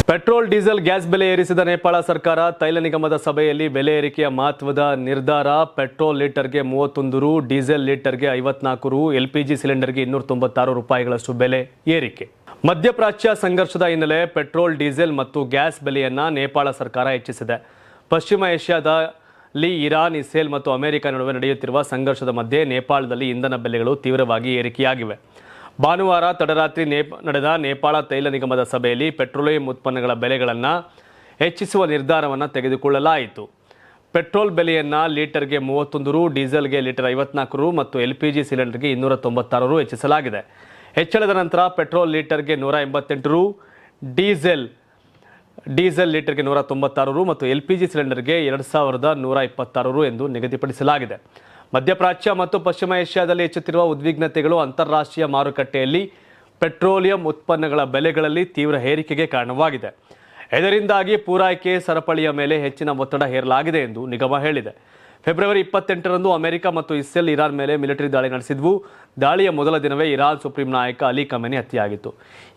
Petrol diesel gas ಬೆಲೆ ಏರಿಸಿದ ನೇಪಾಳ ಸರ್ಕಾರ ತೈಲ ನಿಗಮದ ಸಭೆಯಲ್ಲಿ ಬೆಲೆ ಏರಿಕೆಯ ಮಹತ್ವದ ನಿರ್ಧಾರ. ಪೆಟ್ರೋಲ್ ಲೀಟರ್ಗೆ 31 ರು, ಡೀಸೆಲ್ ಲೀಟರ್ಗೆ 54 ರು, ಎಲ್ಪಿಜಿ ಸಿಲಿಂಡರ್ಗೆ 296 ರೂಪಾಯಿಗಳಷ್ಟು ಬೆಲೆ ಏರಿಕೆ. ಮಧ್ಯಪ್ರಾಚ್ಯ ಸಂಘರ್ಷದ ಹಿನ್ನೆಲೆ ಪೆಟ್ರೋಲ್, ಡೀಸೆಲ್ ಮತ್ತು ಗ್ಯಾಸ್ ಬೆಲೆಯನ್ನ ನೇಪಾಳ ಸರ್ಕಾರ ಹೆಚ್ಚಿಸಿದೆ. ಪಶ್ಚಿಮ ಏಷ್ಯಾದಲ್ಲಿ ಇರಾನ್, ಇಸ್ರೇಲ್ ಮತ್ತು ಅಮೆರಿಕ ನಡುವೆ ನಡೆಯುತ್ತಿರುವ ಸಂಘರ್ಷದ ಮಧ್ಯೆ ನೇಪಾಳದಲ್ಲಿ ಇಂಧನ ಬೆಲೆಗಳು ತೀವ್ರವಾಗಿ ಏರಿಕೆಯಾಗಿವೆ. ಭಾನುವಾರ ತಡರಾತ್ರಿ ನಡೆದ ನೇಪಾಳ ತೈಲ ನಿಗಮದ ಸಭೆಯಲ್ಲಿ ಪೆಟ್ರೋಲಿಯಂ ಉತ್ಪನ್ನಗಳ ಬೆಲೆಗಳನ್ನು ಹೆಚ್ಚಿಸುವ ನಿರ್ಧಾರವನ್ನು ತೆಗೆದುಕೊಳ್ಳಲಾಯಿತು. ಪೆಟ್ರೋಲ್ ಬೆಲೆಯನ್ನು ಲೀಟರ್ಗೆ 31 ರು, ಡೀಸೆಲ್ಗೆ ಲೀಟರ್ 54 ರು ಮತ್ತು ಎಲ್ಪಿಜಿ ಸಿಲಿಂಡರ್ಗೆ 296 ರು ಹೆಚ್ಚಿಸಲಾಗಿದೆ. ಹೆಚ್ಚಳದ ನಂತರ ಪೆಟ್ರೋಲ್ ಲೀಟರ್ಗೆ 188 ರು, ಡೀಸೆಲ್ ಲೀಟರ್ಗೆ 196 ರು ಮತ್ತು ಎಲ್ಪಿಜಿ ಸಿಲಿಂಡರ್ಗೆ 2126 ರು ಎಂದು ನಿಗದಿಪಡಿಸಲಾಗಿದೆ. ಮಧ್ಯಪ್ರಾಚ್ಯ ಮತ್ತು ಪಶ್ಚಿಮ ಏಷ್ಯಾದಲ್ಲಿ ಹೆಚ್ಚುತ್ತಿರುವ ಉದ್ವಿಗ್ನತೆಗಳು ಅಂತಾರಾಷ್ಟ್ರೀಯ ಮಾರುಕಟ್ಟೆಯಲ್ಲಿ ಪೆಟ್ರೋಲಿಯಂ ಉತ್ಪನ್ನಗಳ ಬೆಲೆಗಳಲ್ಲಿ ತೀವ್ರ ಏರಿಕೆಗೆ ಕಾರಣವಾಗಿದೆ. ಇದರಿಂದಾಗಿ ಪೂರೈಕೆ ಸರಪಳಿಯ ಮೇಲೆ ಹೆಚ್ಚಿನ ಒತ್ತಡ ಹೇರಲಾಗಿದೆ ಎಂದು ನಿಗಮ ಹೇಳಿದೆ. ಫೆಬ್ರವರಿ 28ರಂದು ಅಮೆರಿಕ ಮತ್ತು ಇಸ್ರೇಲ್ ಇರಾನ್ ಮೇಲೆ ಮಿಲಿಟರಿ ದಾಳಿ ನಡೆಸಿದ್ವು. ದಾಳಿಯ ಮೊದಲ ದಿನವೇ ಇರಾನ್ ಸುಪ್ರೀಂ ನಾಯಕ ಅಲಿ ಖಮೇನಿ ಹತ್ಯೆಯಾಗಿತ್ತು.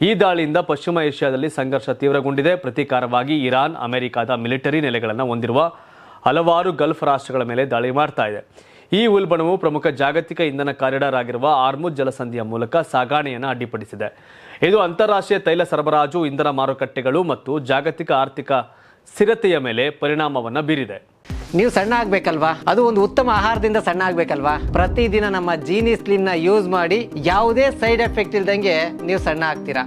ಈ ದಾಳಿಯಿಂದ ಪಶ್ಚಿಮ ಏಷ್ಯಾದಲ್ಲಿ ಸಂಘರ್ಷ ತೀವ್ರಗೊಂಡಿದೆ. ಪ್ರತೀಕಾರವಾಗಿ ಇರಾನ್ ಅಮೆರಿಕದ ಮಿಲಿಟರಿ ನೆಲೆಗಳನ್ನು ಹೊಂದಿರುವ ಹಲವಾರು ಗಲ್ಫ್ ರಾಷ್ಟ್ರಗಳ ಮೇಲೆ ದಾಳಿ ಮಾಡ್ತಾ ಇದೆ. ಈ ಉಲ್ಬಣವು ಪ್ರಮುಖ ಜಾಗತಿಕ ಇಂಧನ ಕಾರಿಡಾರ್ ಆಗಿರುವ ಆರ್ಮುಜ್ ಜಲಸಂಧಿಯ ಮೂಲಕ ಸಾಗಣೆಯನ್ನು ಅಡ್ಡಿಪಡಿಸಿದೆ. ಇದು ಅಂತಾರಾಷ್ಟ್ರೀಯ ತೈಲ ಸರಬರಾಜು, ಇಂಧನ ಮಾರುಕಟ್ಟೆಗಳು ಮತ್ತು ಜಾಗತಿಕ ಆರ್ಥಿಕ ಸ್ಥಿರತೆಯ ಮೇಲೆ ಪರಿಣಾಮವನ್ನು ಬೀರಿದೆ. ನೀವು ಸಣ್ಣ ಆಗ್ಬೇಕಲ್ವಾ? ಅದು ಒಂದು ಉತ್ತಮ ಆಹಾರದಿಂದ ಸಣ್ಣ ಆಗ್ಬೇಕಲ್ವಾ? ಪ್ರತಿದಿನ ನಮ್ಮ ಜೀನಿ ಸ್ಲಿಮ್ನ ಯೂಸ್ ಮಾಡಿ ಯಾವುದೇ ಸೈಡ್ ಎಫೆಕ್ಟ್ ಇಲ್ದಂಗೆ ನೀವು ಸಣ್ಣ ಆಗ್ತೀರಾ.